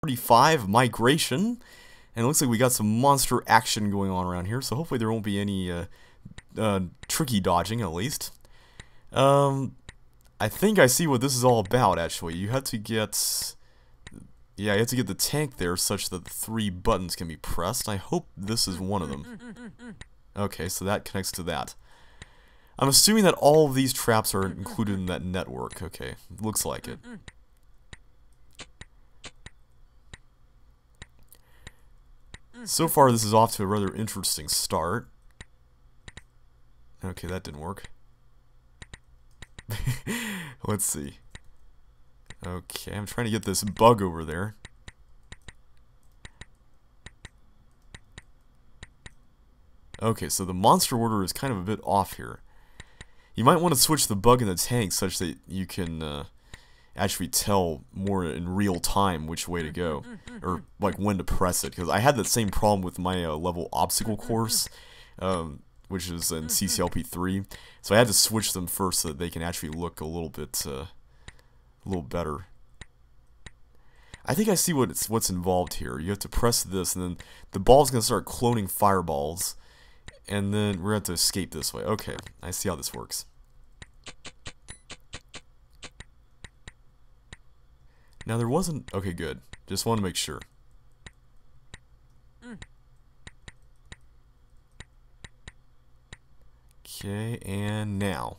35 migration, and it looks like we got some monster action going on around here, so hopefully there won't be any tricky dodging, at least. I think I see what this is all about, actually. You have to get... Yeah, you have to get the tank there such that the 3 buttons can be pressed. I hope this is one of them. Okay, so that connects to that. I'm assuming that all of these traps are included in that network. Okay, looks like it. So far, this is off to a rather interesting start. Okay, that didn't work. Let's see. Okay, I'm trying to get this bug over there. Okay, so the monster order is kind of a bit off here. You might want to switch the bug in the tank such that you can actually tell more in real time which way to go. Or, like, when to press it. Because I had that same problem with my level obstacle course, which is in CCLP3. So I had to switch them first so that they can actually look a little bit... a little better. I think I see what's involved here. You have to press this, and then the ball's gonna start cloning fireballs, and then we're gonna have to escape this way. Okay, I see how this works. Now there wasn't... Okay, good. Just want to make sure. Okay, and now.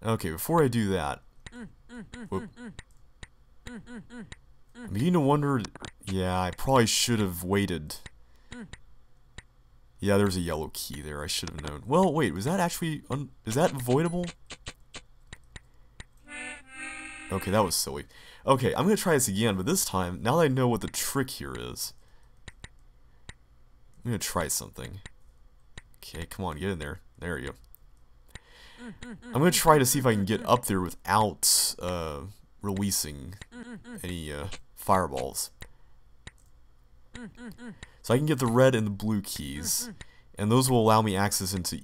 Okay, before I do that... Whoop. I'm beginning to wonder... Yeah, I probably should have waited. Yeah, there's a yellow key there. I should have known. Well, wait, was that actually... is that avoidable? Okay, that was silly. Okay, I'm going to try this again, but this time, now that I know what the trick here is... I'm going to try something. Okay, come on, get in there. There you go. I'm going to try to see if I can get up there without releasing any fireballs. So I can get the red and the blue keys, and those will allow me access into...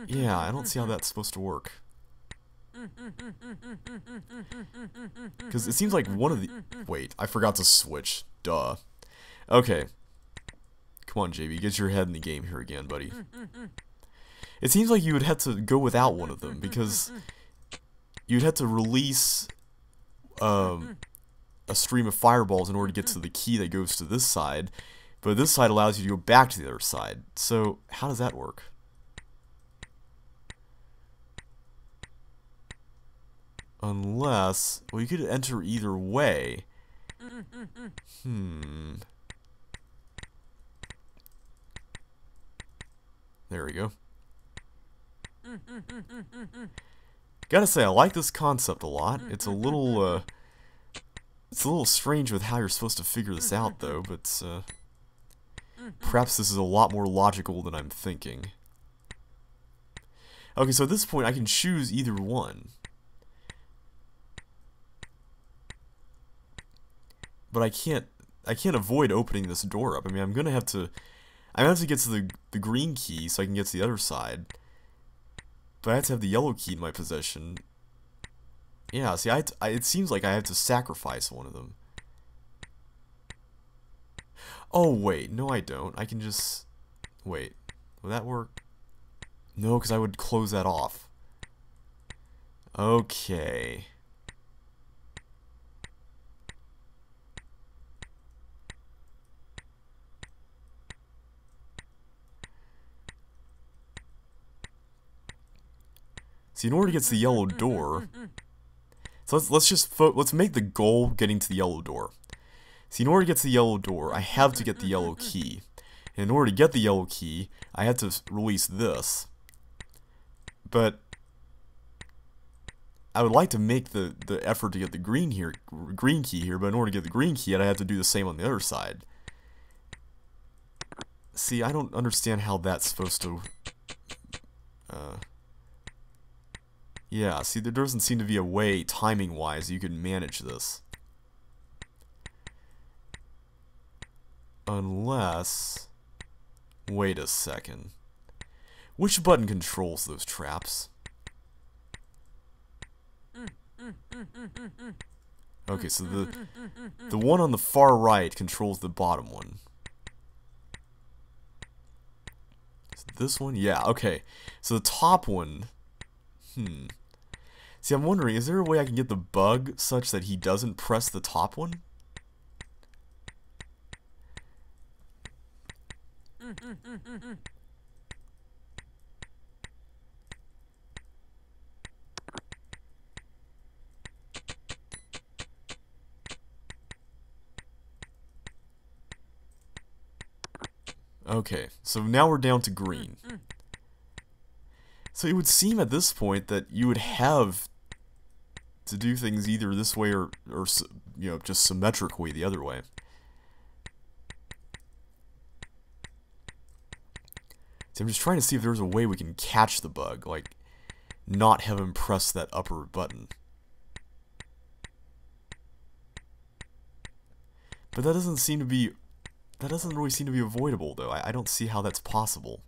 Yeah, I don't see how that's supposed to work. Because it seems like one of the... Wait, I forgot to switch. Duh. Okay. Come on, JB, get your head in the game here again, buddy. It seems like you would have to go without one of them, because you'd have to release a stream of fireballs in order to get to the key that goes to this side, but this side allows you to go back to the other side. So, how does that work? Unless... Well, you could enter either way. There we go. Gotta say, I like this concept a lot. It's a little strange with how you're supposed to figure this out, though, but, perhaps this is a lot more logical than I'm thinking. Okay, so at this point, I can choose either one. But I can't avoid opening this door up. I mean, I'm gonna have to get to the green key so I can get to the other side. But I have to have the yellow key in my possession. Yeah, see, it seems like I have to sacrifice one of them. Oh, wait. No, I don't. I can just... Wait. Will that work? No, because I would close that off. Okay. See, in order to get to the yellow door, so let's make the goal getting to the yellow door. See, in order to get to the yellow door, I have to get the yellow key. And in order to get the yellow key, I have to release this. But I would like to make the effort to get the green key here, but in order to get the green key, I have to do the same on the other side. See, I don't understand how that's supposed to... Yeah, see, there doesn't seem to be a way, timing-wise, you can manage this. Unless... Wait a second. Which button controls those traps? Okay, so the one on the far right controls the bottom one. Is it this one? Yeah, okay. So the top one... See, I'm wondering, is there a way I can get the bug such that he doesn't press the top one? Okay, so now we're down to green. So it would seem at this point that you would have to do things either this way or you know, just symmetrically the other way. So I'm just trying to see if there's a way we can catch the bug, like not have him press that upper button. But that doesn't seem to be, that doesn't really seem to be avoidable though. I don't see how that's possible.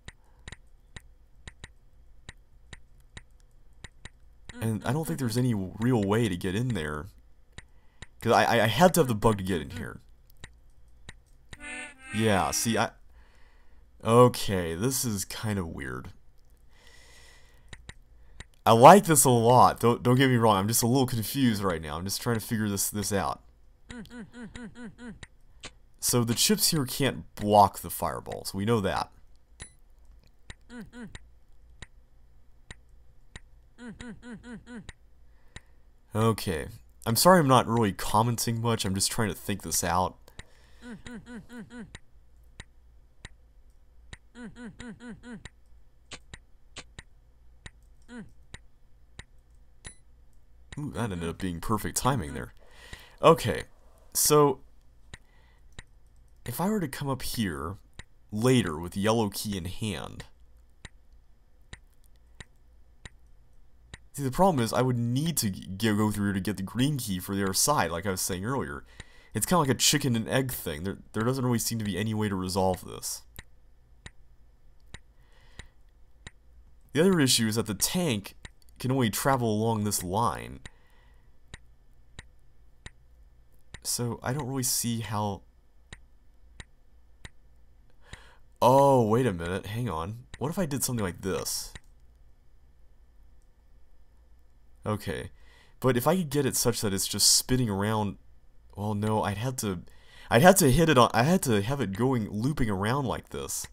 And I don't think there's any real way to get in there. Because I had to have the bug to get in here. Yeah, see, okay, this is kind of weird. I like this a lot. Don't get me wrong. I'm just a little confused right now. I'm just trying to figure this out. So the chips here can't block the fireballs. We know that. Okay. I'm sorry I'm not really commenting much. I'm just trying to think this out. Ooh, that ended up being perfect timing there. Okay, so if I were to come up here later with the yellow key in hand, see, the problem is I would need to go through to get the green key for the other side, like I was saying earlier. It's kind of like a chicken and egg thing. There doesn't really seem to be any way to resolve this. The other issue is that the tank can only travel along this line. So I don't really see how... Oh, wait a minute. Hang on. What if I did something like this? Okay. But if I could get it such that it's just spinning around... Well, no, I'd have to hit it on... I had to have it going, looping around like this.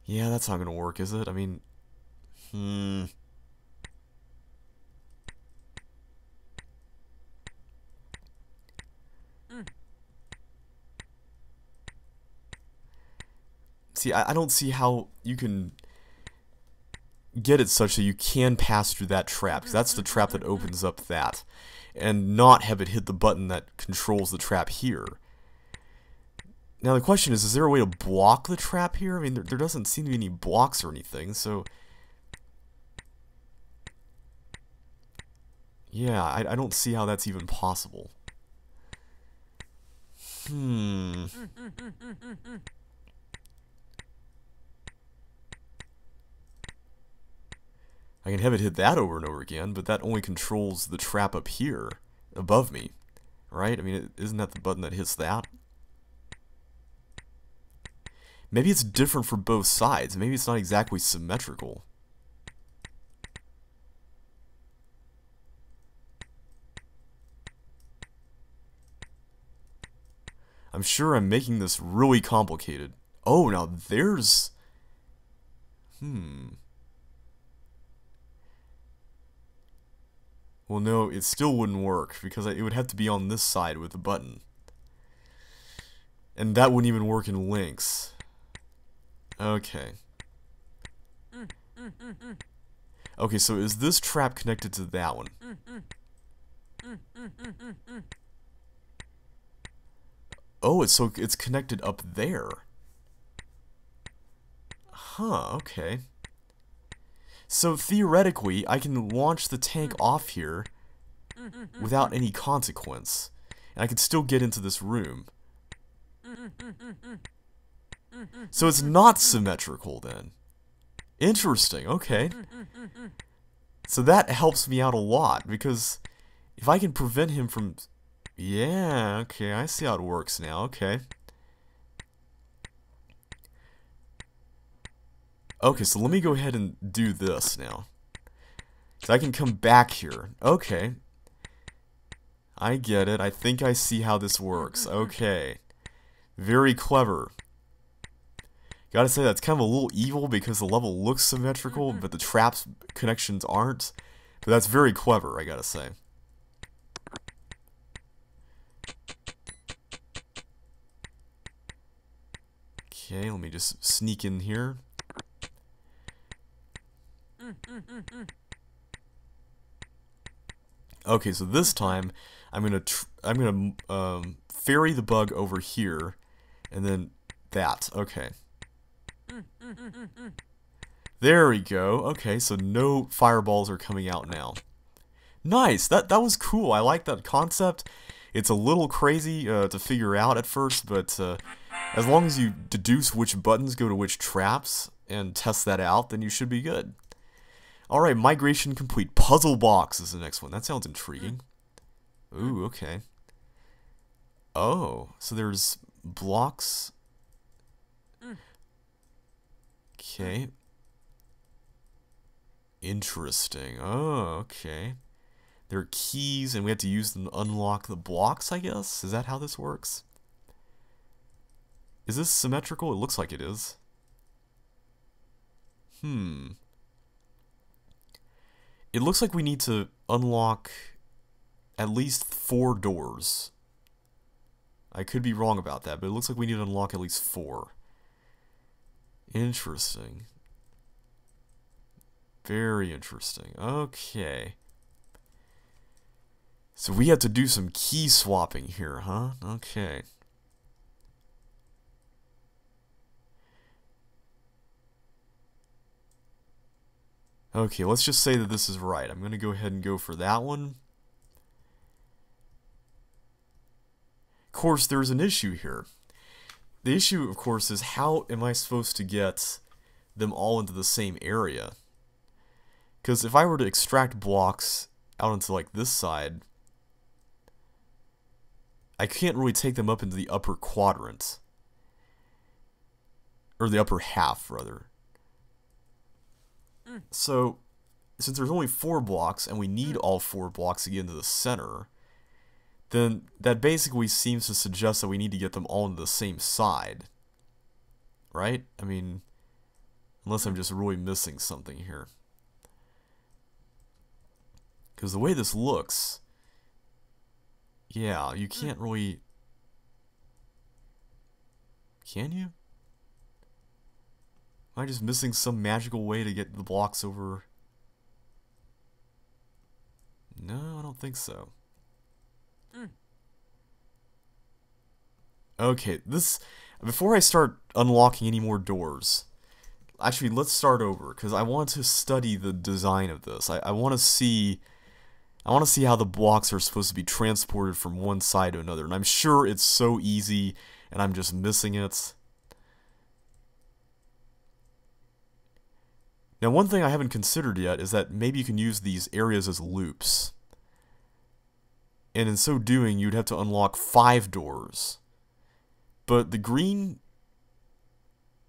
Yeah, that's not gonna work, is it? I mean... See, I don't see how you can get it such that you can pass through that trap, because that's the trap that opens up that, and not have it hit the button that controls the trap here. Now the question is there a way to block the trap here? I mean, there doesn't seem to be any blocks or anything, so... Yeah, I don't see how that's even possible. I can have it hit that over and over again, but that only controls the trap up here, above me, right? I mean, isn't that the button that hits that? Maybe it's different for both sides. Maybe it's not exactly symmetrical. I'm sure I'm making this really complicated. Oh, now there's... Well, no, it still wouldn't work, because it would have to be on this side with the button. And that wouldn't even work in links. Okay. Okay, so is this trap connected to that one? Oh, it's connected up there. Huh, okay. So theoretically, I can launch the tank off here without any consequence. And I can still get into this room. So it's not symmetrical then. Interesting, okay. So that helps me out a lot, because If I can prevent him from... Yeah, okay, I see how it works now, okay. Okay, so let me go ahead and do this now. So I can come back here. Okay. I get it. I think I see how this works. Okay. Very clever. Gotta say, that's kind of a little evil because the level looks symmetrical, but the traps connections aren't. But that's very clever, I gotta say. Okay, let me just sneak in here. Okay, so this time I'm gonna ferry the bug over here, and then that. Okay. There we go. Okay, so no fireballs are coming out now. Nice. That was cool. I like that concept. It's a little crazy to figure out at first, but as long as you deduce which buttons go to which traps and test that out, then you should be good. Alright, migration complete. Puzzle box is the next one. That sounds intriguing. Ooh, okay. Oh, so there's blocks. Okay. Interesting. Oh, okay. There are keys, and we have to use them to unlock the blocks, I guess? Is that how this works? Is this symmetrical? It looks like it is. It looks like we need to unlock at least 4 doors. I could be wrong about that, but it looks like we need to unlock at least 4. Interesting. Very interesting. Okay. So we have to do some key swapping here, huh? Okay. Okay, let's just say that this is right. I'm going to go ahead and go for that one. Of course, there's an issue here. The issue, of course, is how am I supposed to get them all into the same area? Because if I were to extract blocks out into, like, this side, I can't really take them up into the upper quadrant. Or the upper half, rather. So, since there's only 4 blocks, and we need all 4 blocks to get into the center, then that basically seems to suggest that we need to get them all into the same side. Right? I mean, unless I'm just really missing something here. Because the way this looks, yeah, you can't really... Can you? Am I just missing some magical way to get the blocks over? No, I don't think so. Okay, before I start unlocking any more doors, actually, let's start over, because I want to study the design of this. I want to see how the blocks are supposed to be transported from one side to another, and I'm sure it's so easy, and I'm just missing it. Now, one thing I haven't considered yet is that maybe you can use these areas as loops. And in so doing, you'd have to unlock 5 doors. But the green...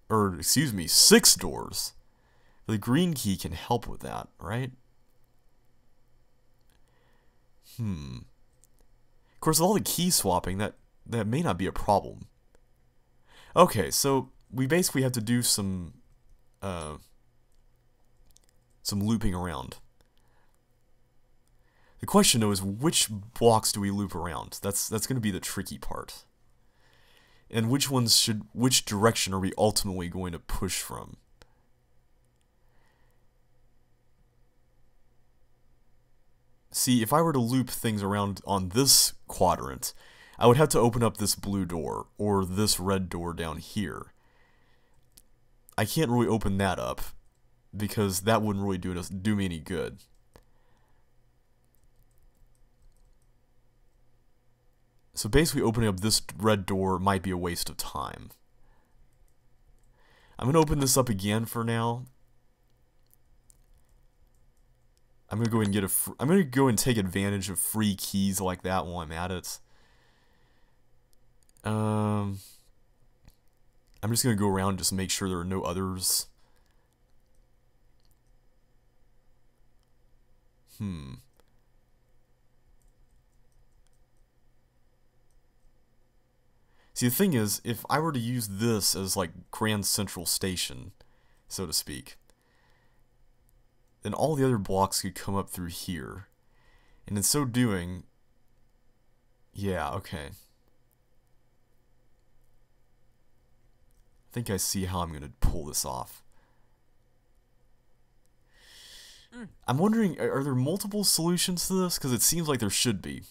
Or, excuse me, 6 doors. The green key can help with that, right? Of course, with all the key swapping, that may not be a problem. Okay, so we basically have to do some looping around. The question, though, is which blocks do we loop around? That's going to be the tricky part. And which direction are we ultimately going to push from? See, if I were to loop things around on this quadrant, I would have to open up this blue door, or this red door down here. I can't really open that up, because that wouldn't really do me any good. So basically opening up this red door might be a waste of time. I'm going to open this up again for now. I'm gonna go and get I'm gonna go and take advantage of free keys like that while I'm at it. I'm just gonna go around and just make sure there are no others. See, the thing is, if I were to use this as like Grand Central Station, so to speak, then all the other blocks could come up through here. And in so doing, yeah, okay. I think I see how I'm going to pull this off. I'm wondering, are there multiple solutions to this? Because it seems like there should be.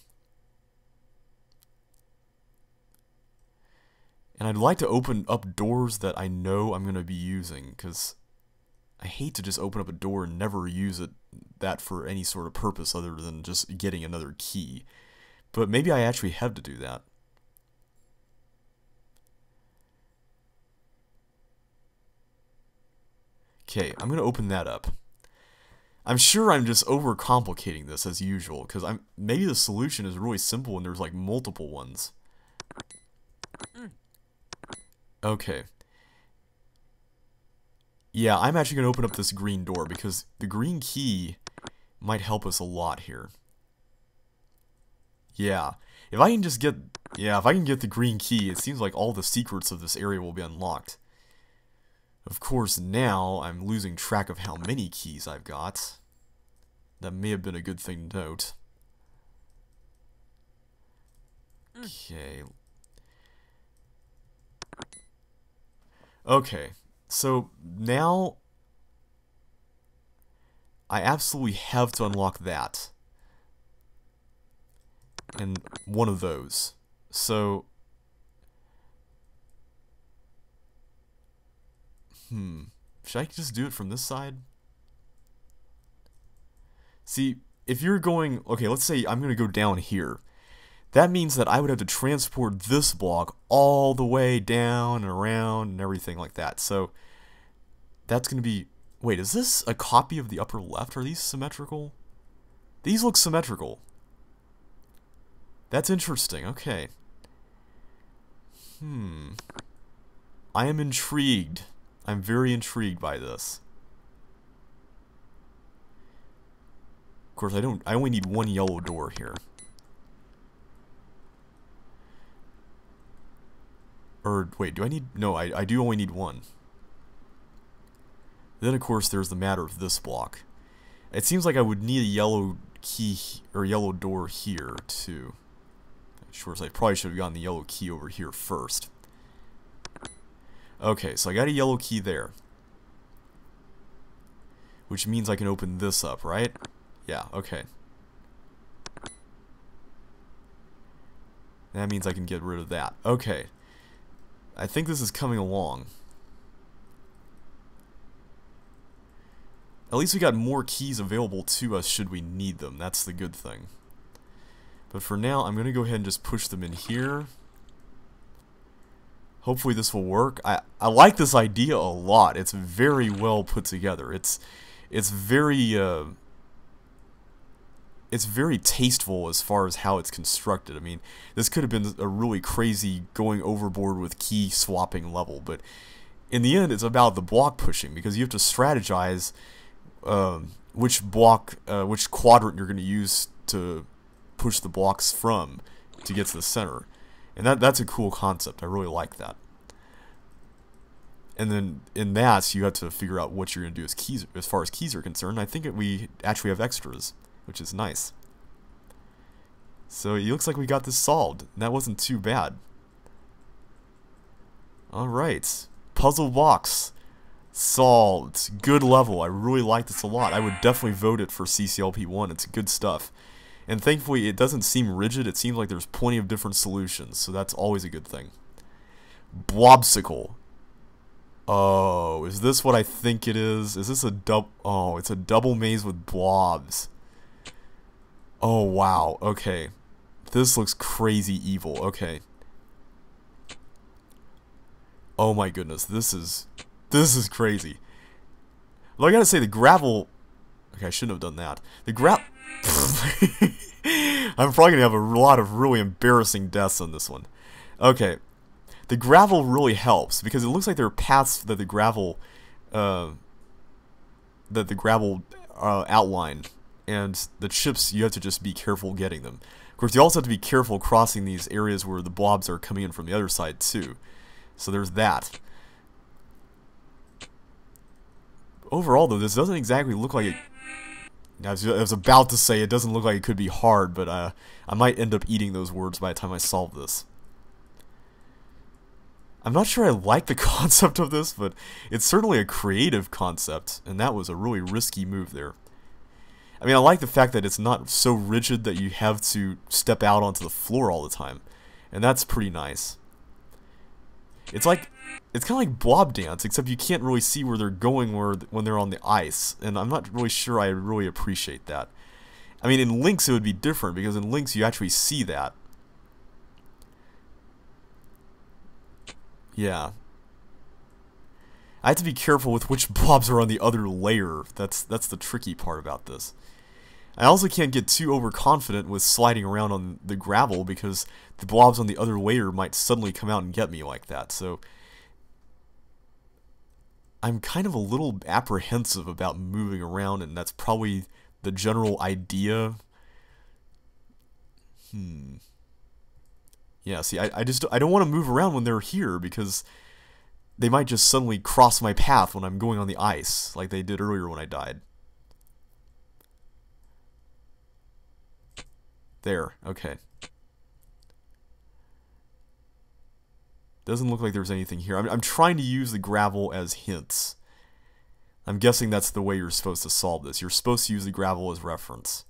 And I'd like to open up doors that I know I'm going to be using, because I hate to just open up a door and never use that for any sort of purpose other than just getting another key. But maybe I actually have to do that. Okay, I'm going to open that up. I'm sure I'm just overcomplicating this as usual, because maybe the solution is really simple and there's like multiple ones. Okay. Yeah, I'm actually going to open up this green door because the green key might help us a lot here. Yeah. If I can just get... Yeah, if I can get the green key, it seems like all the secrets of this area will be unlocked. Of course, now I'm losing track of how many keys I've got. That may have been a good thing to note. Okay. Okay, so now I absolutely have to unlock that. And one of those. So... Should I just do it from this side? See, if you're going... Okay, let's say I'm going to go down here. That means that I would have to transport this block all the way down and around and everything like that. So, that's going to be... Wait, is this a copy of the upper left? Are these symmetrical? These look symmetrical. That's interesting, okay. I am intrigued. I'm very intrigued by this. Of course, I only need one yellow door here. Or, wait, do I need... No, I do only need one. Then, of course, there's the matter of this block. It seems like I would need a yellow key, or yellow door here, too. Sure, so I probably should have gotten the yellow key over here first. Okay, so I got a yellow key there. Which means I can open this up, right? Yeah, okay. That means I can get rid of that. Okay. I think this is coming along. At least we got more keys available to us should we need them. That's the good thing. But for now, I'm going to go ahead and just push them in here. Hopefully this will work. I like this idea a lot. It's very well put together. It's very tasteful as far as how it's constructed. I mean, this could have been a really crazy going overboard with key swapping level, but in the end, it's about the block pushing because you have to strategize which quadrant you're going to use to push the blocks from to get to the center. And that's a cool concept. I really like that. And then in that, you have to figure out what you're going to do as far as keys are concerned. I think we actually have extras, which is nice. So it looks like we got this solved. And that wasn't too bad. Alright. Puzzle box. Solved. Good level. I really like this a lot. I would definitely vote it for CCLP1. It's good stuff. And thankfully, it doesn't seem rigid. It seems like there's plenty of different solutions. So that's always a good thing. BLOBSICLE. Oh, is this what I think it is? Is this a double... Oh, it's a double maze with blobs. Oh, wow. Okay. This looks crazy evil. Okay. Oh my goodness. This is crazy. Well, I gotta say, the gravel... Okay, I shouldn't have done that. The I'm probably gonna have a lot of really embarrassing deaths on this one. Okay. The gravel really helps, because it looks like there are paths that the gravel outlined, and the chips, you have to just be careful getting them. Of course, you also have to be careful crossing these areas where the blobs are coming in from the other side too. So there's that. Overall, though, this doesn't exactly look like it... I was about to say it doesn't look like it could be hard, but I might end up eating those words by the time I solve this. I'm not sure I like the concept of this, but it's certainly a creative concept, and that was a really risky move there. I mean, I like the fact that it's not so rigid that you have to step out onto the floor all the time, and that's pretty nice. It's kind of like blob dance, except you can't really see where they're going when they're on the ice, and I'm not really sure I really appreciate that. I mean, in Lynx it would be different, because in Lynx you actually see that. Yeah. I have to be careful with which blobs are on the other layer. That's the tricky part about this. I also can't get too overconfident with sliding around on the gravel, because the blobs on the other layer might suddenly come out and get me like that. So I'm kind of a little apprehensive about moving around, and that's probably the general idea. Yeah, see, I don't want to move around when they're here, because they might just suddenly cross my path when I'm going on the ice, like they did earlier when I died. There, okay. Doesn't look like there's anything here. I'm trying to use the gravel as hints. I'm guessing that's the way you're supposed to solve this. You're supposed to use the gravel as reference.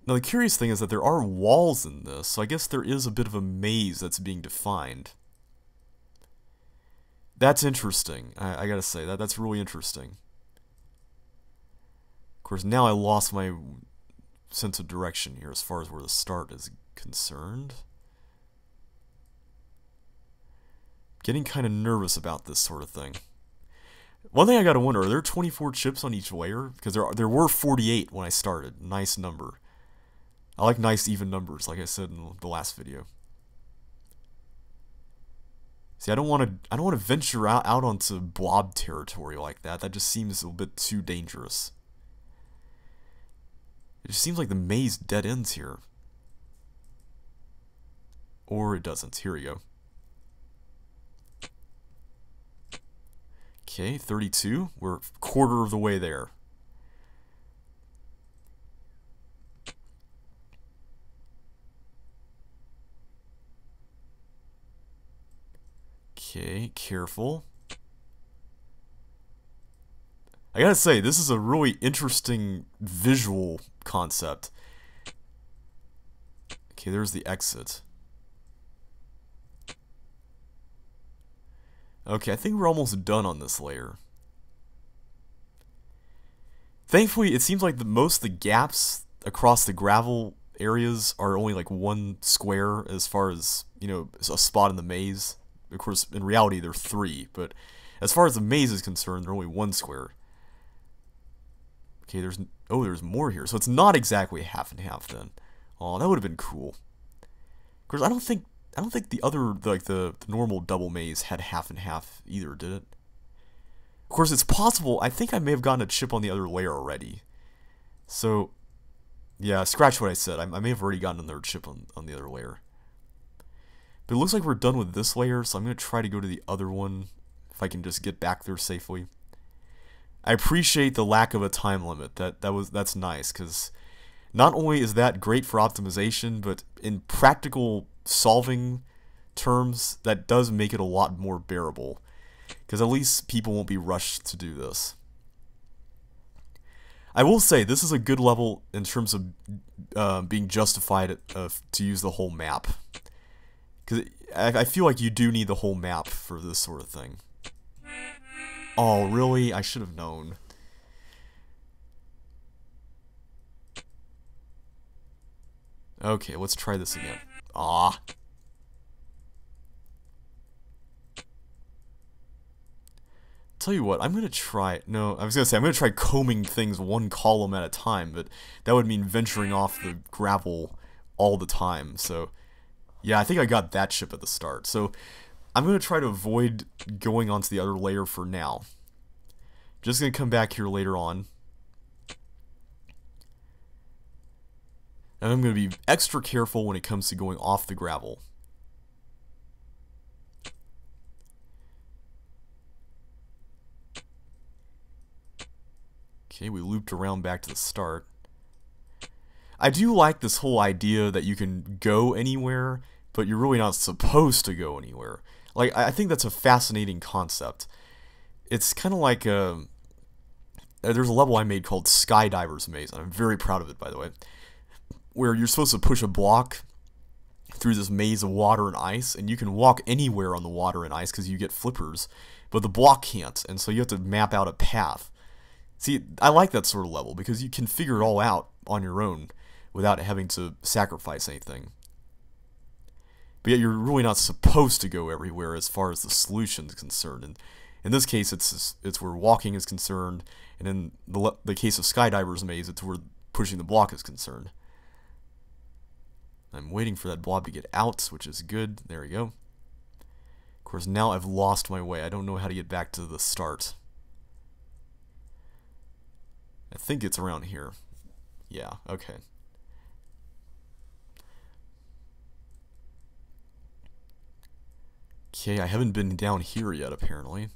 Now the curious thing is that there are walls in this, so I guess there is a bit of a maze that's being defined. That's interesting. I gotta say, that's really interesting. Of course, now I lost my sense of direction here as far as where the start is concerned. Getting kind of nervous about this sort of thing. One thing I gotta wonder, are there 24 chips on each layer? Because there were 48 when I started. Nice number. I like nice even numbers, like I said in the last video. See, I don't want to venture out onto blob territory like that. That just seems a bit too dangerous. It just seems like the maze dead ends here. Or it doesn't. Here we go. Okay, 32. We're a quarter of the way there. Okay, careful. I gotta say, this is a really interesting visual concept. Okay, there's the exit. Okay, I think we're almost done on this layer. Thankfully, it seems like most of the gaps across the gravel areas are only like one square as far as, you know, a spot in the maze. Of course, in reality, they're 3, but as far as the maze is concerned, they're only 1 square. Okay, there's more here, so it's not exactly half and half then. Oh, that would have been cool. Of course, I don't think the other, like the normal double maze had half and half either, did it? Of course, it's possible. I think I may have gotten a chip on the other layer already. So, yeah, scratch what I said. I may have already gotten another chip on the other layer. But it looks like we're done with this layer, so I'm going to try to go to the other one, if I can just get back there safely. I appreciate the lack of a time limit. That's nice, because not only is that great for optimization, but in practical solving terms, that does make it a lot more bearable. Because at least people won't be rushed to do this. I will say, this is a good level in terms of being justified to use the whole map. Because I feel like you do need the whole map for this sort of thing. Oh, really? I should have known. Okay, let's try this again. Ah. tell you what, I'm going to try, no, I was going to say, I'm going to try combing things one column at a time, but that would mean venturing off the gravel all the time, so, yeah, I think I got that chip at the start, so I'm going to try to avoid going onto the other layer for now. Just going to come back here later on. And I'm going to be extra careful when it comes to going off the gravel. Okay, we looped around back to the start. I do like this whole idea that you can go anywhere, but you're really not supposed to go anywhere. Like, I think that's a fascinating concept. It's kind of like there's a level I made called Skydiver's Maze, and I'm very proud of it, by the way, where you're supposed to push a block through this maze of water and ice, and you can walk anywhere on the water and ice because you get flippers, but the block can't, and so you have to map out a path. See, I like that sort of level, because you can figure it all out on your own without having to sacrifice anything. But yet you're really not supposed to go everywhere as far as the solution is concerned. And in this case, it's where walking is concerned, and in the case of Skydiver's Maze, it's where pushing the block is concerned. I'm waiting for that blob to get out, which is good. There we go. Of course, now I've lost my way. I don't know how to get back to the start. I think it's around here. Yeah, okay. Okay, I haven't been down here yet, apparently.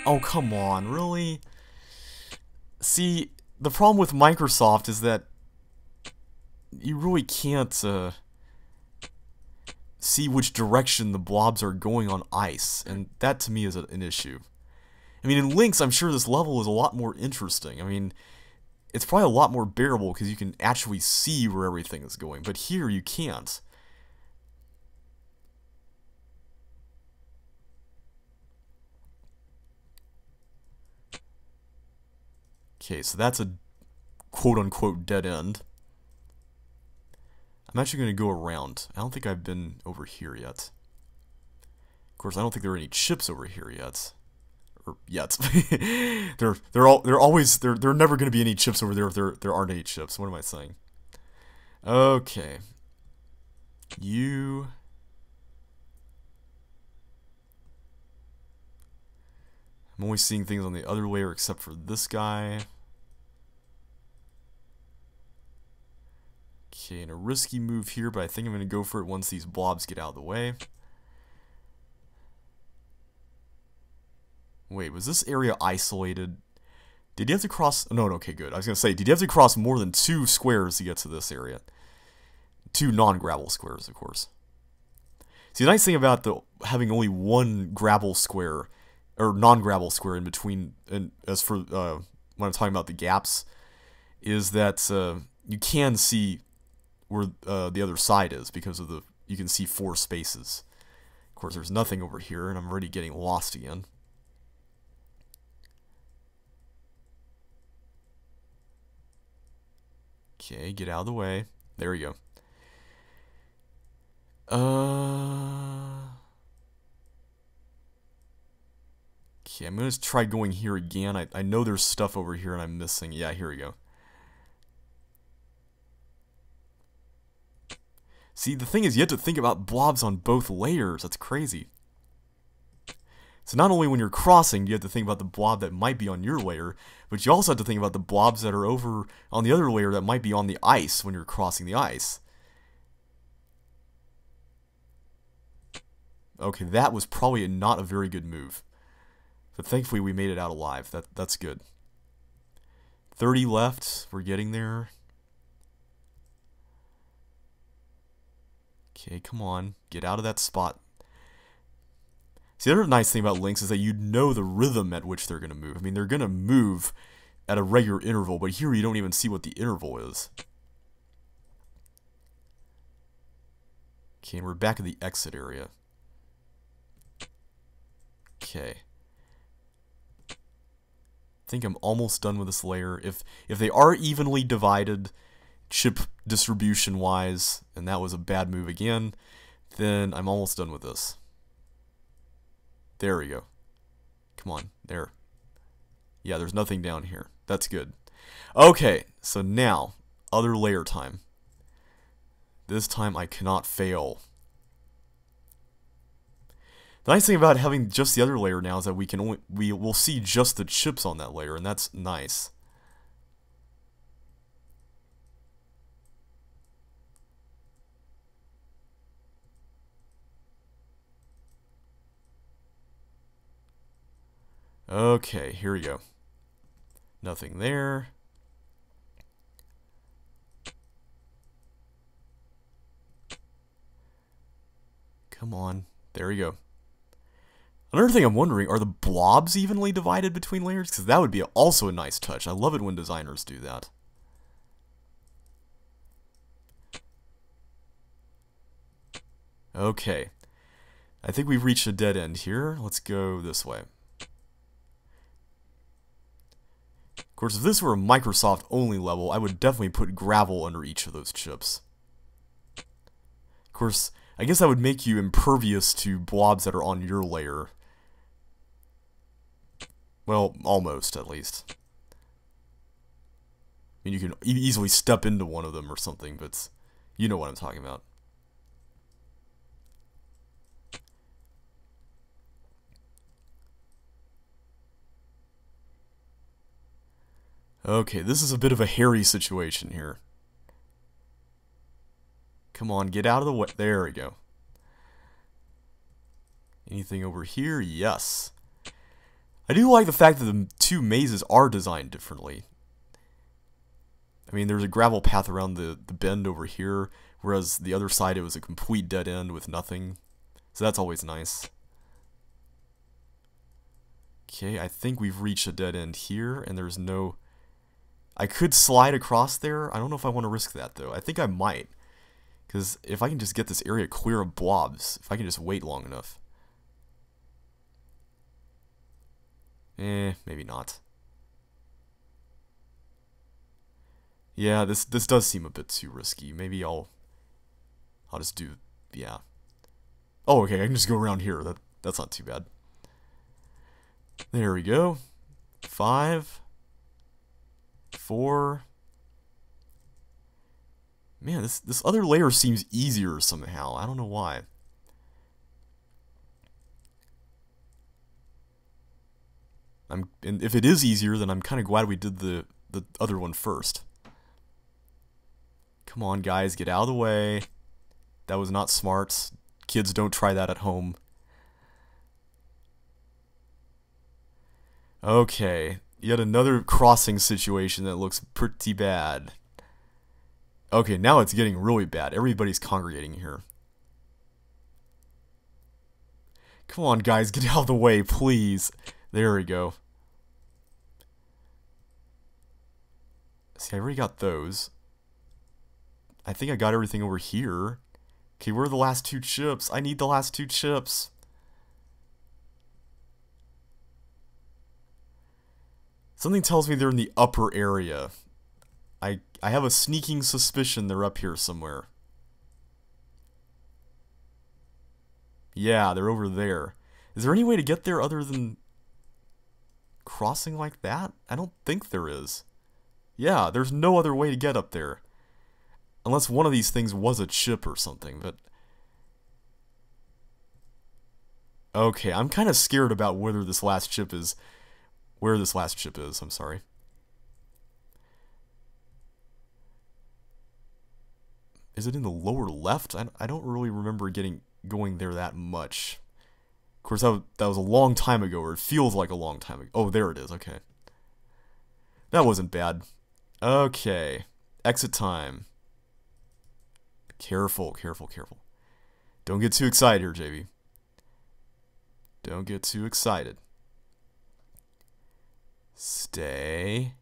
Oh, come on, really? See, the problem with Microsoft is that you really can't see which direction the blobs are going on ice, and that to me is an issue. I mean, in Lynx, I'm sure this level is a lot more interesting. I mean, it's probably a lot more bearable because you can actually see where everything is going, but here you can't. Okay, so that's a quote-unquote dead end. I'm actually going to go around. I don't think I've been over here yet. Of course, I don't think there are any chips over here yet. Or yet. There are never going to be any chips over there if there aren't any chips. What am I saying? Okay. I'm only seeing things on the other layer except for this guy. Okay, and a risky move here, but I think I'm going to go for it once these blobs get out of the way. Wait, was this area isolated? Did you have to cross... No, okay, good. I was going to say, did you have to cross more than 2 squares to get to this area? 2 non-gravel squares, of course. See, the nice thing about having only one gravel square, or non-gravel square in between, and as for when I'm talking about the gaps, is that you can see where the other side is because of you can see 4 spaces. Of course, there's nothing over here, and I'm already getting lost again. Okay, get out of the way. There we go. Okay, I'm going to try going here again. I know there's stuff over here and I'm missing. Yeah, here we go. See, the thing is, you have to think about blobs on both layers. That's crazy. So not only when you're crossing, you have to think about the blob that might be on your layer, but you also have to think about the blobs that are over on the other layer that might be on the ice when you're crossing the ice. Okay, that was probably not a very good move. But thankfully we made it out alive. That's good. 30 left. We're getting there. Okay, come on. Get out of that spot. See, the other nice thing about Lynx is that you know the rhythm at which they're going to move. I mean, they're going to move at a regular interval, but here you don't even see what the interval is. Okay, and we're back at the exit area. Okay. I think I'm almost done with this layer. If they are evenly divided, chip distribution-wise, and that was a bad move again, then I'm almost done with this. There we go. Come on, there. Yeah, there's nothing down here. That's good. Okay, so now, other layer time. This time I cannot fail. The nice thing about having just the other layer now is that we will see just the chips on that layer, and that's nice. Okay, here we go. Nothing there. Come on. There we go. Another thing I'm wondering, are the blobs evenly divided between layers? Because that would be also a nice touch. I love it when designers do that. Okay. I think we've reached a dead end here. Let's go this way. Of course, if this were a Microsoft only level, I would definitely put gravel under each of those chips. Of course, I guess that would make you impervious to blobs that are on your layer. Well, almost, at least. I mean, you can easily step into one of them or something, but you know what I'm talking about. Okay, this is a bit of a hairy situation here. Come on, get out of the way. There we go. Anything over here? Yes. I do like the fact that the two mazes are designed differently. I mean, there's a gravel path around the bend over here, whereas the other side it was a complete dead end with nothing. So that's always nice. Okay, I think we've reached a dead end here, and there's no... I could slide across there. I don't know if I want to risk that, though. I think I might. Because if I can just get this area clear of blobs, if I can just wait long enough. Maybe not. Yeah, this does seem a bit too risky. Maybe I'll just do, yeah. Oh, okay, I can just go around here. That's not too bad. There we go. 5, 4. Man, this other layer seems easier somehow. I don't know why. And if it is easier, then I'm kind of glad we did the other one first. Come on, guys, get out of the way. That was not smart. Kids, don't try that at home. Okay, yet another crossing situation that looks pretty bad. Okay, now it's getting really bad. Everybody's congregating here. Come on, guys, get out of the way, please. There we go. See, I already got those. I think I got everything over here. Okay, where are the last 2 chips? I need the last 2 chips. Something tells me they're in the upper area. I have a sneaking suspicion they're up here somewhere. Yeah, they're over there. Is there any way to get there other than crossing like that? I don't think there is. Yeah, there's no other way to get up there. Unless one of these things was a chip or something, but... Okay, I'm kind of scared about whether this last chip is... Where this last chip is, I'm sorry. Is it in the lower left? I don't really remember going there that much. Of course, that was a long time ago, or it feels like a long time ago. Oh, there it is, okay. That wasn't bad. Okay, exit time. Careful, careful, careful. Don't get too excited here, JB. Don't get too excited. Stay.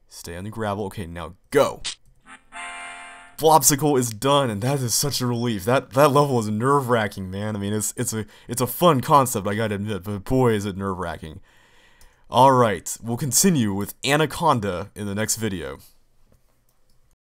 Stay on the gravel. Okay, now go. BLOBSICLE is done, and that is such a relief. That level is nerve-wracking, man. I mean, it's a fun concept, I gotta admit, but boy, is it nerve-wracking. Alright, we'll continue with Anaconda in the next video.